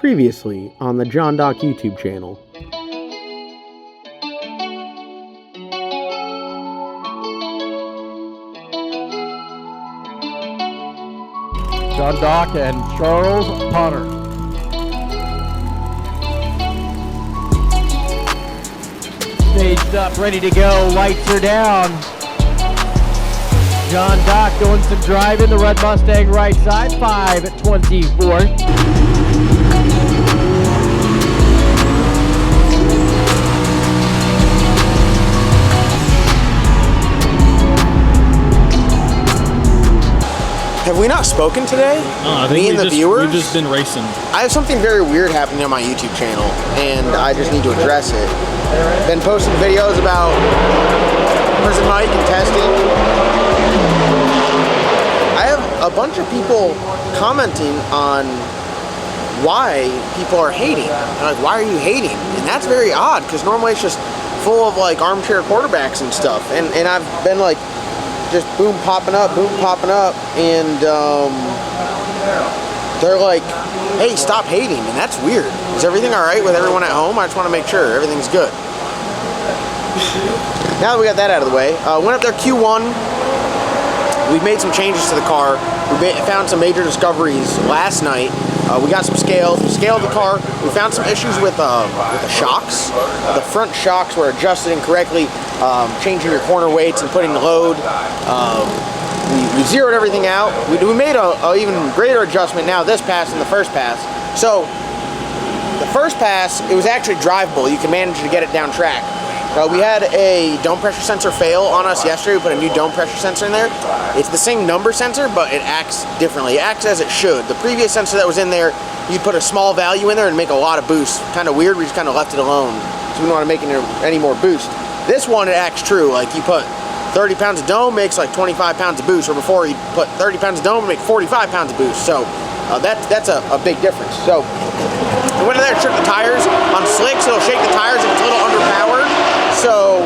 Previously on the John Doc YouTube channel. John Doc and Charles Potter. Staged up, ready to go, lights are down. John Doc doing some driving, the red Mustang right side, 524. Have we not spoken today? I think Me and the viewers? We've just been racing. I have something very weird happening on my YouTube channel, and I just need to address it. Been posting videos about prison mic and testing. I have a bunch of people commenting on why people are hating. They're like, why are you hating? And that's very odd, because normally it's just full of like armchair quarterbacks and stuff. And I've been like, just boom popping up, and they're like, hey, stop hating, and that's weird. Is everything all right with everyone at home? I just want to make sure everything's good. Now that we got that out of the way, went up there Q1. We've made some changes to the car. We found some major discoveries last night. We got some scales. We scaled the car. We found some issues with the shocks. The front shocks were adjusted incorrectly, changing your corner weights and putting the load. We zeroed everything out. We made a even greater adjustment now this pass than the first pass. So the first pass, it was actually drivable. You can manage to get it down track. We had a dome pressure sensor fail on us yesterday. We put a new dome pressure sensor in there. It's the same number sensor, but it acts differently. It acts as it should. The previous sensor that was in there, you'd put a small value in there and make a lot of boost. Kind of weird, we just kind of left it alone. So we don't want to make any more boost. This one, it acts true. Like you put 30 pounds of dome, makes like 25 pounds of boost, or before you put 30 pounds of dome, and make 45 pounds of boost. So that's a big difference. So we went in there and shook the tires. On slicks, it'll shake the tires if it's a little underpowered. So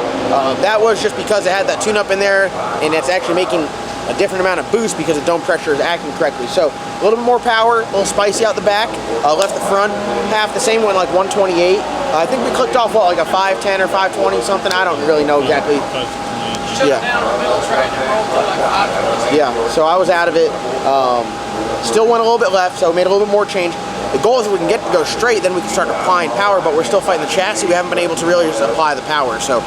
that was just because it had that tune-up in there, and it's actually making a different amount of boost because the dome pressure is acting correctly. So a little bit more power, a little spicy out the back. Left the front half the same, went like 128. I think we clicked off, what, like a 510 or 520 something? I don't really know exactly. Yeah. Yeah, so I was out of it. Still went a little bit left, so made a little bit more change. The goal is if we can get to go straight, then we can start applying power, but we're still fighting the chassis. We haven't been able to really just apply the power. So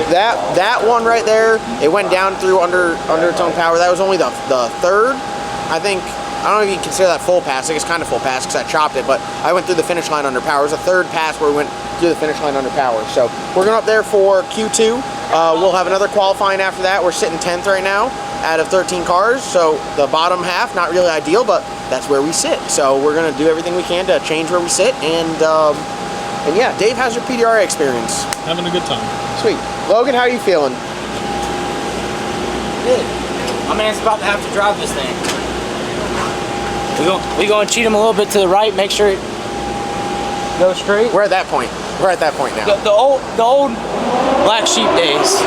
that one right there, it went down through under its own power. That was only the third, I think. I don't know if you can consider that full pass. I guess kind of full pass because I chopped it, but I went through the finish line under power. It was a third pass where we went through the finish line under power. So we're going up there for Q2. We'll have another qualifying after that. We're sitting 10th right now out of 13 cars. So the bottom half, not really ideal, but that's where we sit. So we're going to do everything we can to change where we sit. And yeah, Dave, how's your PDRA experience? Having a good time. Sweet. Logan, how are you feeling? Good. My man's about to have to drive this thing. We go and cheat him a little bit to the right, make sure it goes straight. We're at that point. We're at that point now. The old black sheep days.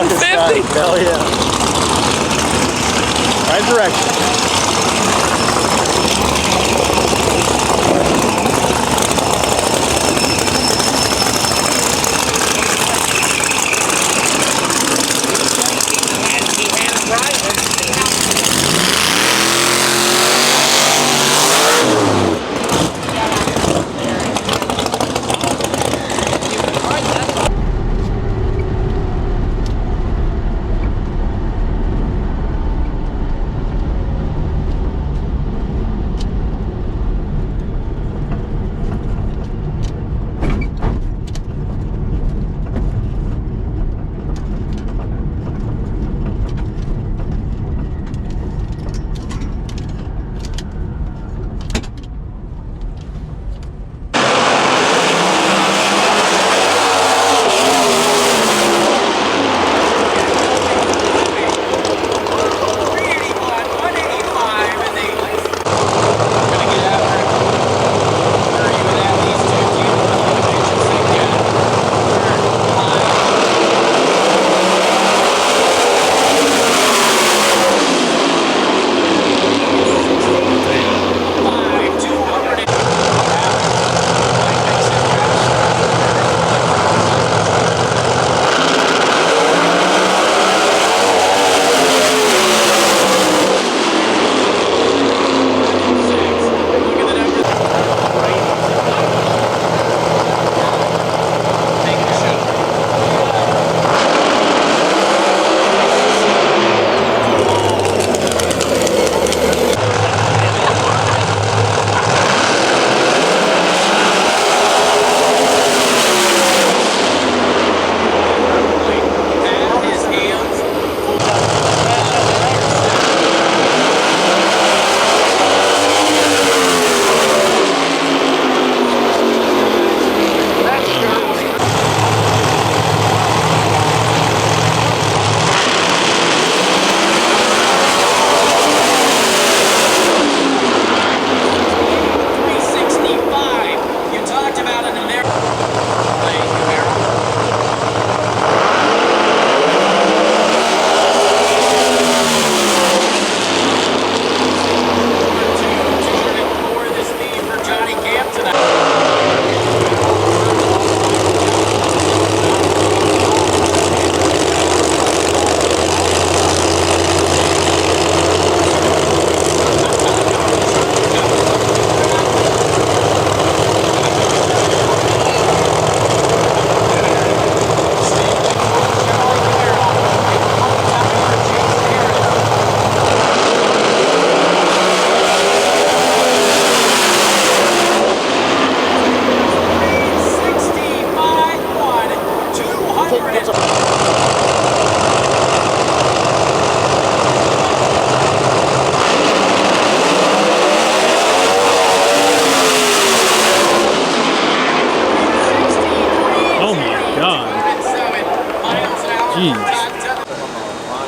150? Hell yeah. Right direction.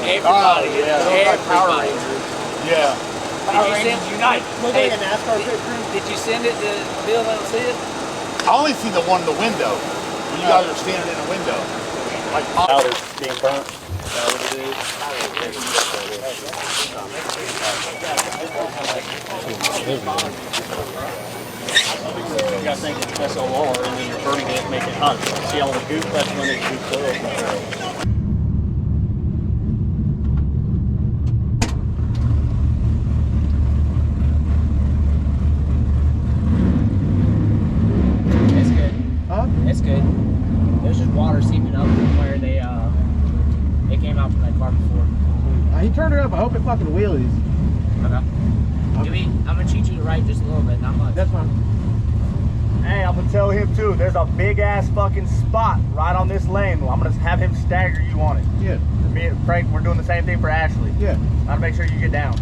Everybody, everybody. Yeah. Did you send Unite? Hey, a NASCAR pit crew. Did you send it to Bill? Let him see it. I only see the one in the window. When you guys are standing in the window. Like Powder's being burnt. You gotta think it's SLR and then you're burning it, make it hot. See all the goop, that's when it goops up. It's good. Huh? It's good. There's just water seeping up from where they came out from that car before. He turned it up. I hope it fucking wheelies. Okay. I'm gonna cheat you to right just a little bit, not much. That's fine. Hey, I'm gonna tell him too, there's a big ass fucking spot right on this lane. I'm gonna have him stagger you on it. Yeah. Me and Frank, we're doing the same thing for Ashley. Yeah. I'll make sure you get down.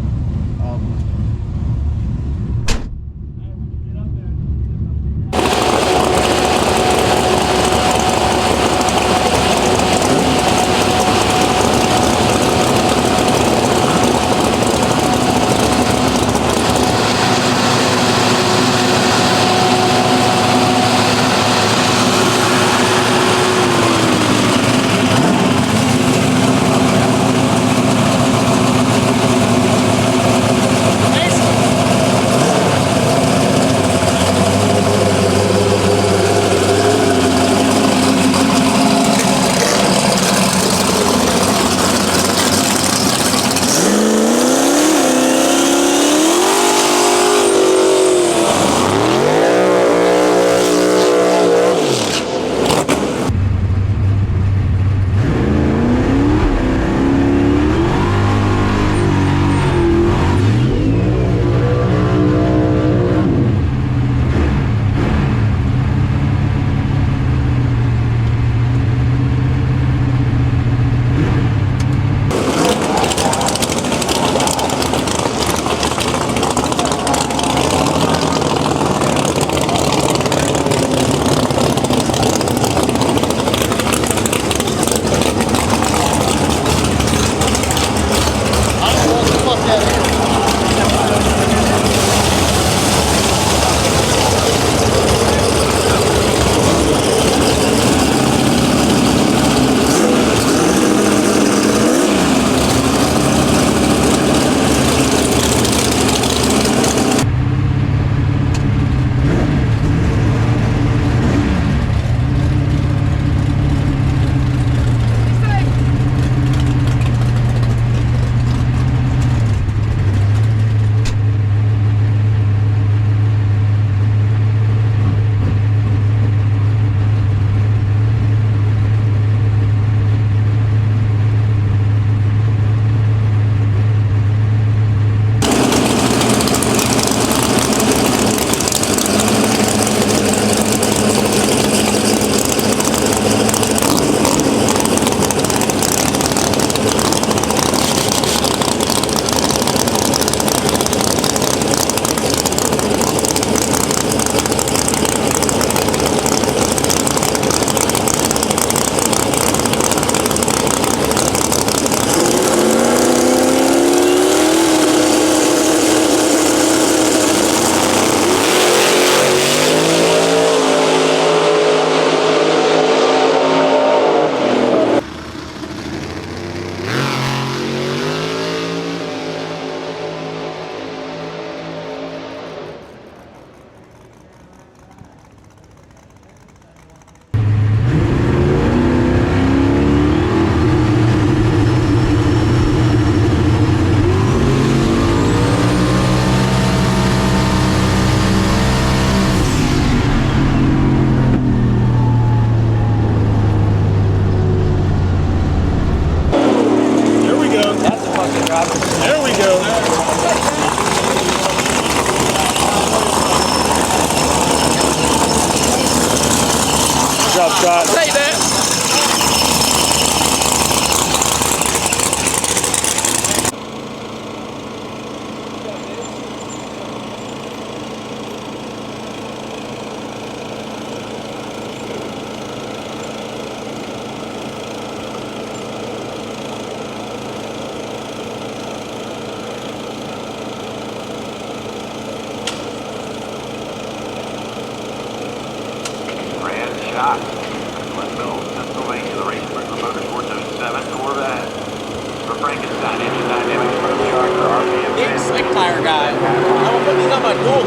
Big slick tire guy. I'm gonna put these on my dual.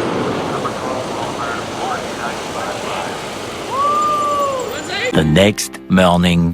The next morning.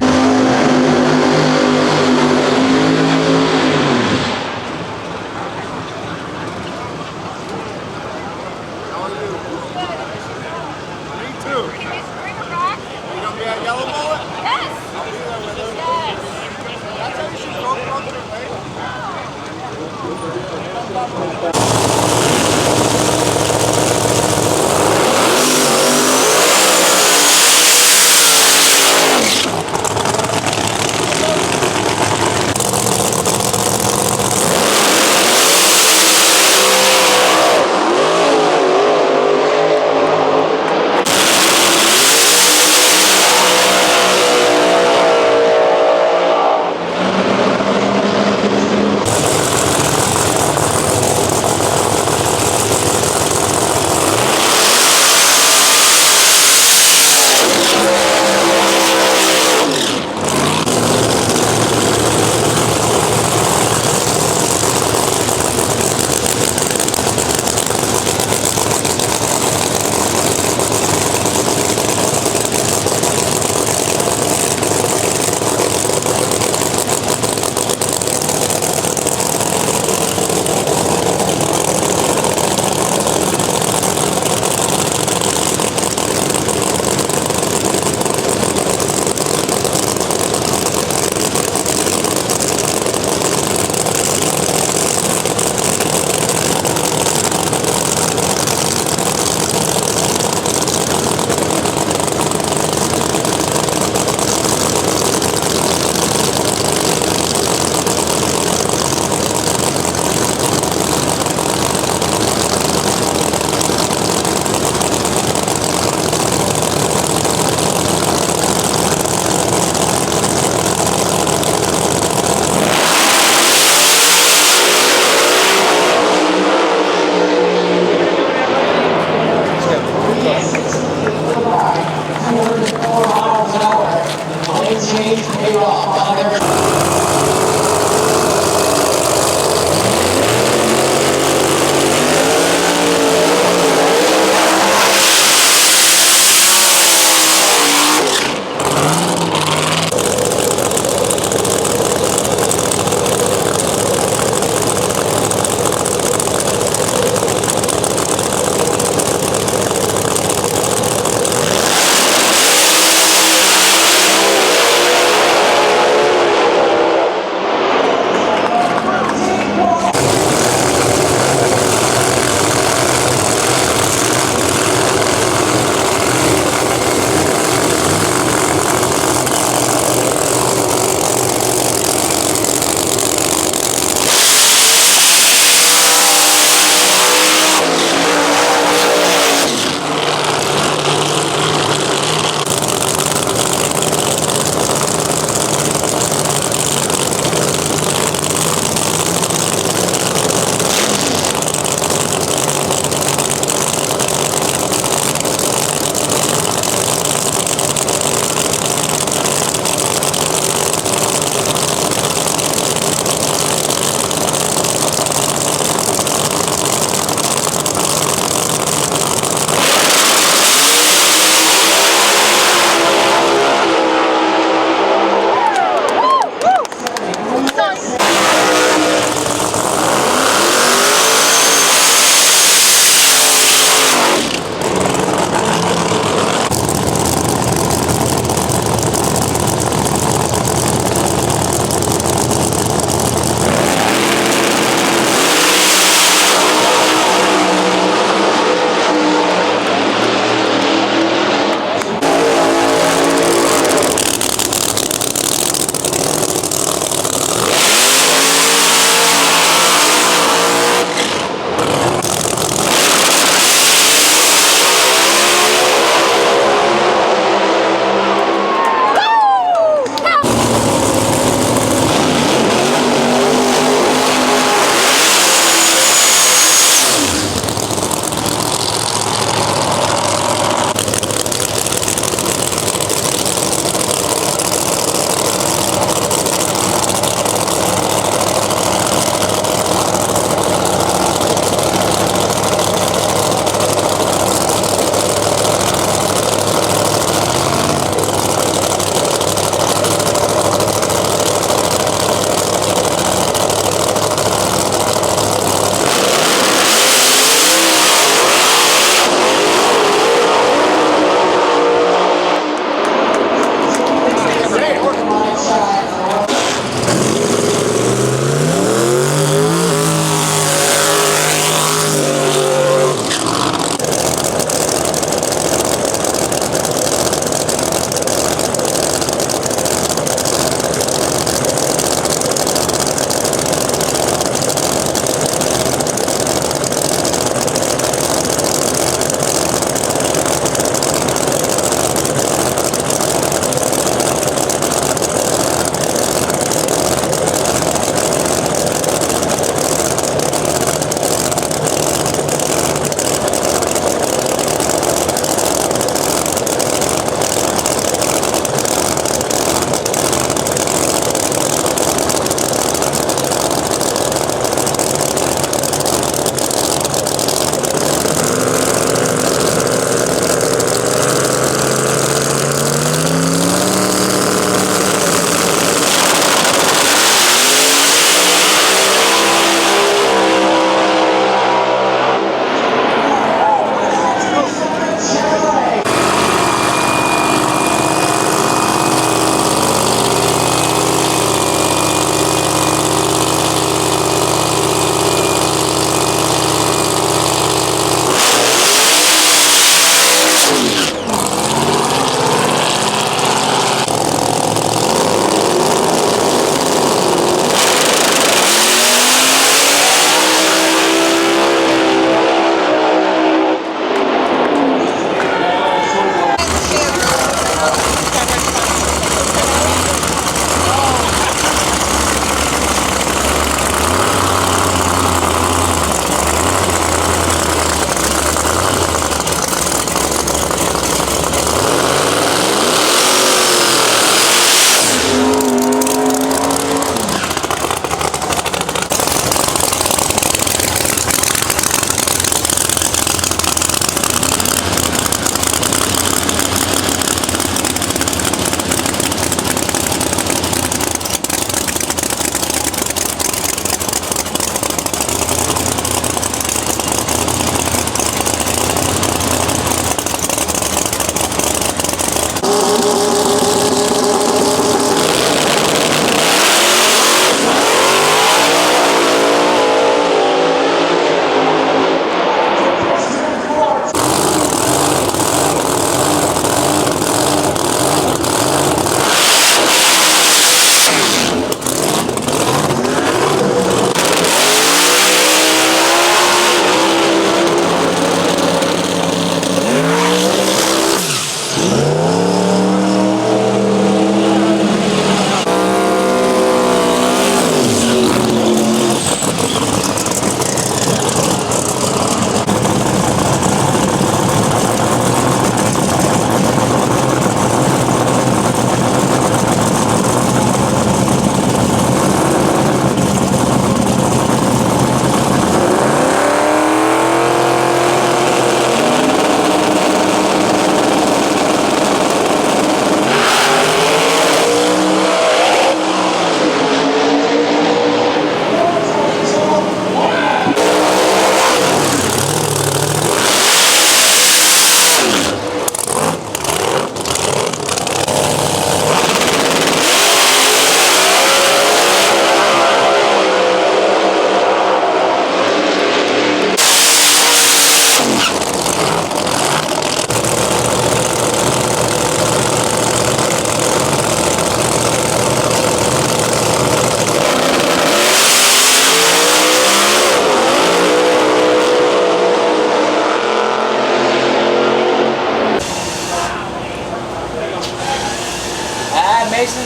Mason?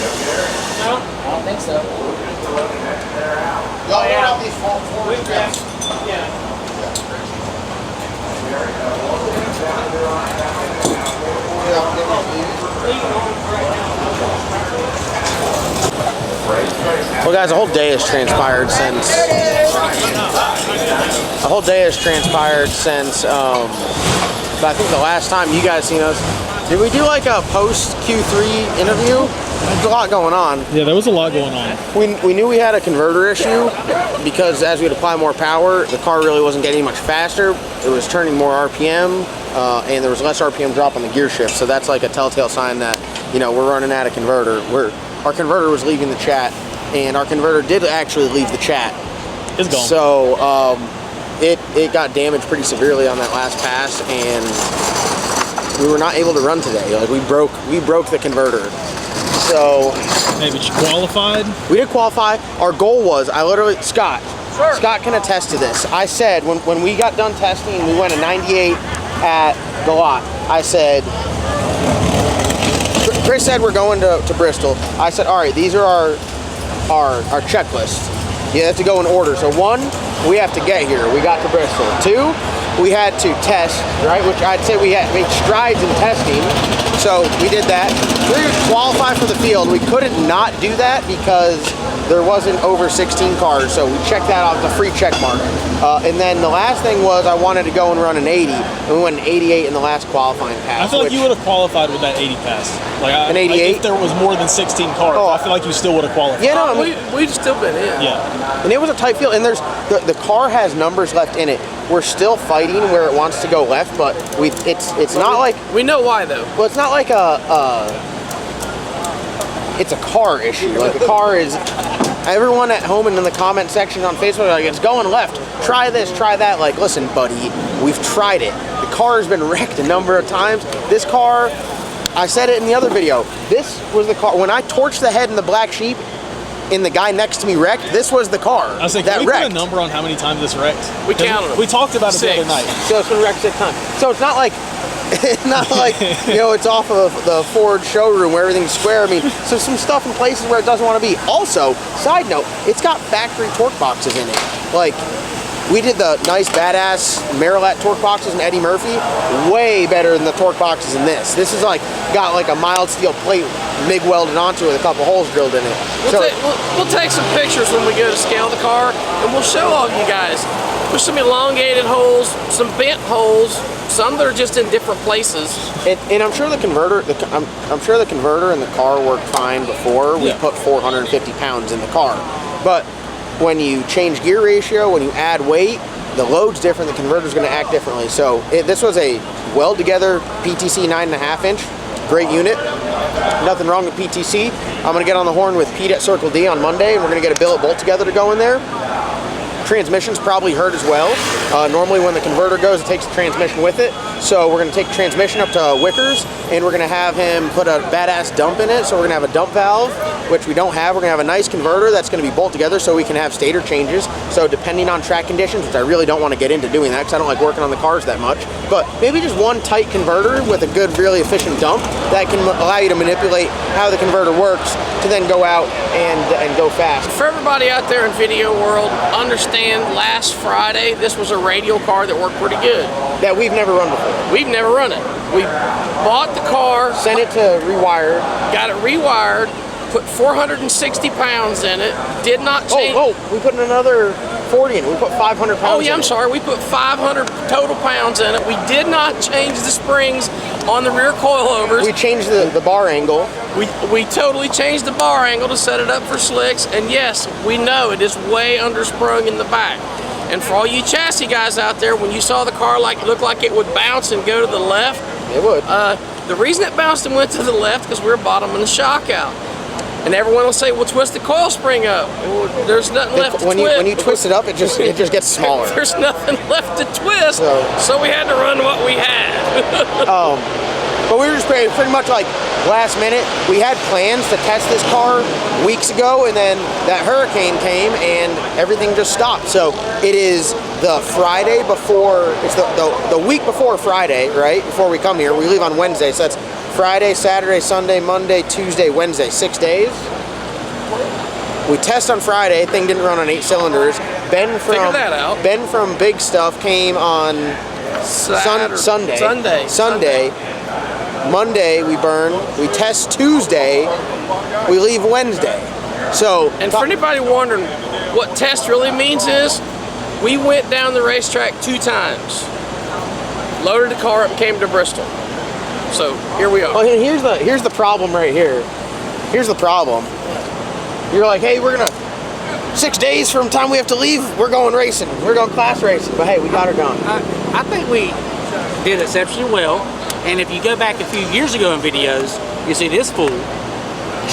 No? I don't think so. Y'all know how these forward steps? Yeah. Well, guys, a whole day has transpired since. But I think the last time you guys seen us, did we do like a post Q3 interview? There's a lot going on. Yeah, there was a lot going on. We knew we had a converter issue because as we'd apply more power, the car really wasn't getting much faster. It was turning more RPM, and there was less RPM drop on the gear shift. So that's like a telltale sign that, you know, we're running out of converter. Our converter was leaving the chat, and our converter did actually leave the chat. It's gone. So it got damaged pretty severely on that last pass, and we were not able to run today. Like we broke the converter. So hey, but you qualified? We did qualify. Our goal was, Scott can attest to this. I said when we got done testing, we went a 98 at the lot. I said, Chris said we're going to Bristol. I said, all right, these are our checklists. You have to go in order. So 1, we have to get here. We got to Bristol. 2, we had to test, right? Which I'd say we had made strides in testing. So we did that. 3, qualify for the field. We couldn't not do that because there wasn't over 16 cars. So we checked that off, the free check mark. And then the last thing was I wanted to go and run an 80. And we went an 88 in the last qualifying pass. I feel like you would have qualified with that 80 pass. Like an 88? Like if there was more than 16 cars, I feel like you still would have qualified. Yeah, no, I mean, we'd still been in. Yeah. And it was a tight field. And there's the car has numbers left in it. We're still fighting where it wants to go left, but it's not like we know why though. Well, it's not like it's a car issue. Like the car is. Everyone at home and in the comment section on Facebook, like, it's going left. Try this, try that. Like, listen, buddy, we've tried it. The car has been wrecked a number of times. This car, I said it in the other video. This was the car. When I torched the head in the black sheep, and the guy next to me wrecked, this was the car I was like, that can we wrecked. put a number on how many times this wrecked? We counted them. We talked about it the other night. So it's been wrecked 6 times. So it's not like, you know, it's off of the Ford showroom where everything's square. I mean, so some stuff in places where it doesn't want to be. Also, side note, it's got factory torque boxes in it. Like, we did the nice badass Marilat torque boxes in Eddie Murphy, way better than the torque boxes in this. This is like, got like a mild steel plate MIG welded onto it with a couple holes drilled in it. We'll take some pictures when we go to scale the car, and we'll show all you guys. There's some elongated holes, some bent holes, some that are just in different places. And I'm sure the converter, I'm sure the converter in the car worked fine before we put 450 pounds in the car. But when you change gear ratio, when you add weight, the load's different, the converter's gonna act differently. So this was a weld together PTC 9.5 inch, great unit. Nothing wrong with PTC. I'm gonna get on the horn with Pete at Circle D on Monday, and we're gonna get a billet bolt together to go in there. Transmission's probably hurt as well. Normally when the converter goes, it takes the transmission with it. So we're gonna take the transmission up to Wickers, and we're gonna have him put a badass dump in it. So we're gonna have a dump valve, which we don't have. We're gonna have a nice converter that's gonna be bolt together so we can have stator changes. So depending on track conditions, which I really don't wanna get into doing that because I don't like working on the cars that much, but maybe just one tight converter with a good, really efficient dump that can allow you to manipulate how the converter works to then go out and go fast. For everybody out there in video world, understand last Friday, this was a radial car that worked pretty good. That we've never run before. We've never run it. We bought the car, sent it to rewire, got it rewired, put 460 pounds in it, did not change. Oh, we put another 40 in it. We put 500 pounds in it. Oh yeah, I'm sorry. We put 500 total pounds in it. We did not change the springs on the rear coilovers. We changed the bar angle. We totally changed the bar angle to set it up for slicks. And yes, we know it is way undersprung in the back. And for all you chassis guys out there, when you saw the car look like it would bounce and go to the left, it would. The reason it bounced and went to the left because we were bottoming the shock out. And everyone will say, well, twist the coil spring up. Well, there's nothing left to twist. When you twist it up, it just gets smaller. There's nothing left to twist, so we had to run what we had. But we were just pretty much like last minute. We had plans to test this car weeks ago, and then that hurricane came and everything just stopped. So it is the Friday before, it's the week before Friday, right? Before we come here. We leave on Wednesday, so that's Friday, Saturday, Sunday, Monday, Tuesday, Wednesday, 6 days. We test on Friday. Thing didn't run on 8 cylinders. Ben from Big Stuff came on Sunday. Monday we burn. We test Tuesday. We leave Wednesday. So, and for anybody wondering what test really means is, we went down the racetrack 2 times, loaded the car up, and came to Bristol. So here we are. Well, here's the problem right here. Here's the problem. You're like, hey, we're gonna 6 days from time we have to leave, we're going racing. We're going class racing. But hey, we got her done. I think we did exceptionally well. And if you go back a few years ago in videos, you see this fool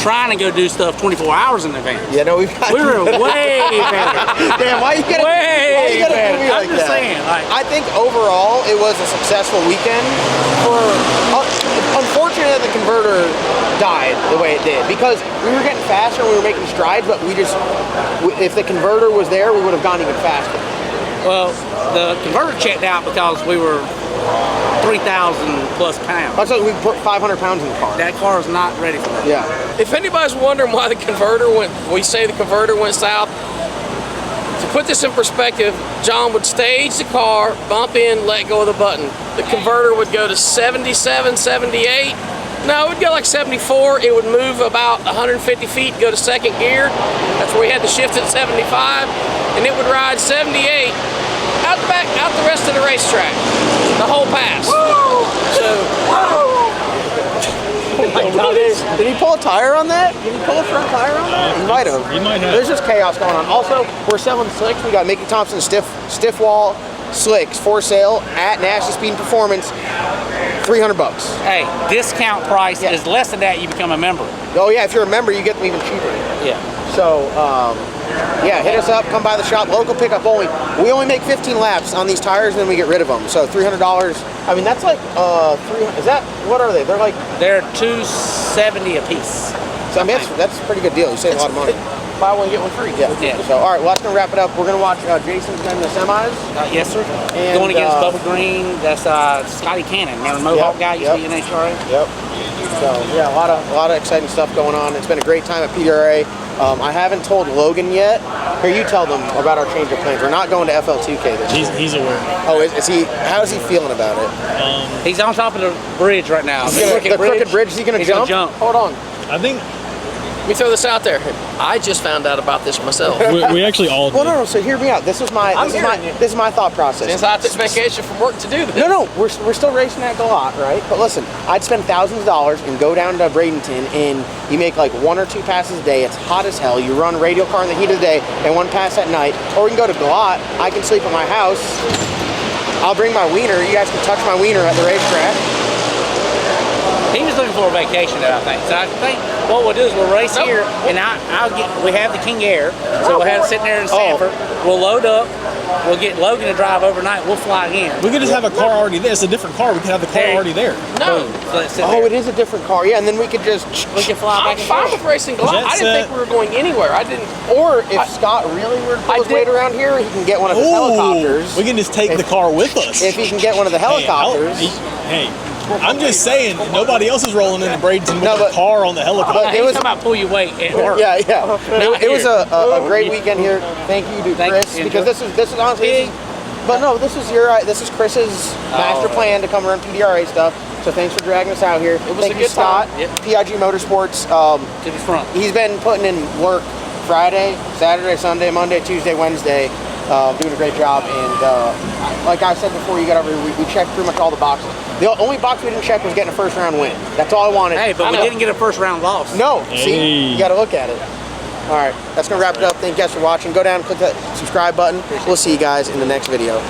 trying to go do stuff 24 hours in advance. Yeah, no, we were way better. Damn, why you gotta do me like I'm just saying. Like, I think overall it was a successful weekend. Unfortunately that the converter died the way it did, because we were getting faster and we were making strides, but if the converter was there, we would have gone even faster. Well, the converter checked out because we were 3,000 plus pounds. That's like we put 500 pounds in the car. That car is not ready for that. Yeah. If anybody's wondering why the converter we say the converter went south, to put this in perspective, John would stage the car, bump in, let go of the button. The converter would go to 77, 78. No, it would go like 74. It would move about 150 feet, go to second gear. That's where we had to shift at 75. And it would ride 78 out the rest of the racetrack, the whole pass. Woo! So, oh my God, did he pull a tire on that? Did he pull a front tire on that? He might have. He might have. There's just chaos going on. Also, we're selling slicks. We got Mickey Thompson stiff wall slicks for sale at Nasty Speed and Performance. $300. Hey, discount price is less than that. You become a member. Oh yeah, if you're a member, you get them even cheaper. Yeah. So, yeah, hit us up, come by the shop, local pickup only. We only make 15 laps on these tires and then we get rid of them. So $300, I mean, that's like, what are they? They're $270 a piece. So, I mean, that's a pretty good deal. You save a lot of money. Buy one, get one free. Yeah. So, all right, well, that's going to wrap it up. We're going to watch Jason's in the semis. Yes, sir. And, going against Bubba Green, that's Scotty Cannon. Remember the Mohawk guy used to be in HRA? Yep. So, yeah, a lot of exciting stuff going on. It's been a great time at PDRA. I haven't told Logan yet. Here, you tell them about our change of plans. We're not going to FL2K this year. He's aware. Oh, is he? How is he feeling about it? He's on top of the bridge right now. The crooked bridge. Is he going to jump? Hold on. I think. Let me throw this out there. I just found out about this myself. we actually all did. Well, no. So hear me out. This is my thought process. Since I took vacation from work to do this. No. We're still racing at Galot, right? But listen, I'd spend thousands of dollars and go down to Bradenton, and you make like 1 or 2 passes a day. It's hot as hell. You run radial car in the heat of the day and 1 pass at night. Or we can go to Galot. I can sleep at my house. I'll bring my wiener. You guys can touch my wiener at the racetrack. He was looking for a vacation, I think. So I think what we'll do is we'll race here, and we have the King Air, so we'll have it sitting there in Sanford. We'll load up. We'll get Logan to drive overnight. We'll fly in. We could just have a car already there. It's a different car. We could have the car already there. No. So it is a different car. Yeah, and then we could just fly back and forth. I'm fine with racing Galot. I didn't think we were going anywhere. I didn't. Or if Scott really were to pull his weight around here, he can get one of his helicopters. We can just take the car with us. If he can get one of the helicopters. Hey, I'm just saying, nobody else is rolling into Bradenton with a car on the helicopter. It was about pull your weight at work. Yeah. It was a great weekend here. Thank you to Chris, because this is honestly. But no, this is Chris's master plan to come around PDRA stuff. So thanks for dragging us out here. It was Thank a you, good Scott. time. Yep. PIG Motorsports. To the front. He's been putting in work Friday, Saturday, Sunday, Monday, Tuesday, Wednesday. Doing a great job, and like I said before you got over here, we checked pretty much all the boxes. The only box we didn't check was getting a first round win. That's all I wanted. Hey, but we didn't get a first round loss. No, see, you got to look at it. All right, that's gonna wrap it up. Thank you guys for watching. Go down and click that subscribe button. We'll see you guys in the next video.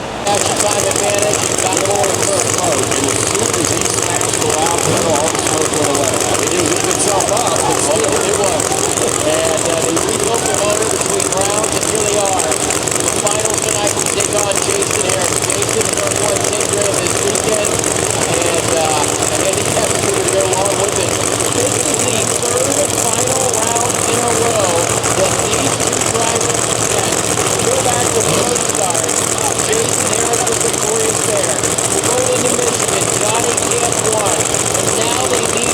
Finals tonight to take on Jason Harris. Jason is our boy Sandra this weekend, and handicappers are going to go along with it. This is the 3rd final round in a row that these 2 drivers get. Go back to both stars. Jason Harris was victorious there. We rolled into Michigan. Johnny Camp won. And now they need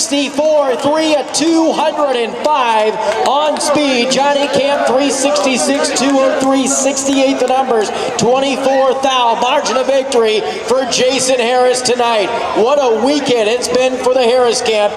364, 3 at 205 on speed. Johnny Camp 366, 203, 68 the numbers, 24 thou. Margin of victory for Jason Harris tonight. What a weekend it's been for the Harris camp.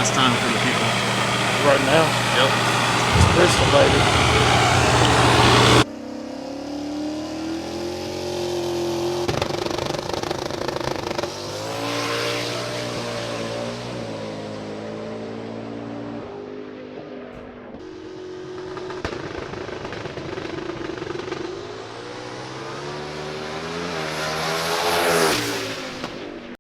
Last time for the people. Right now. Yep. Bristol, baby.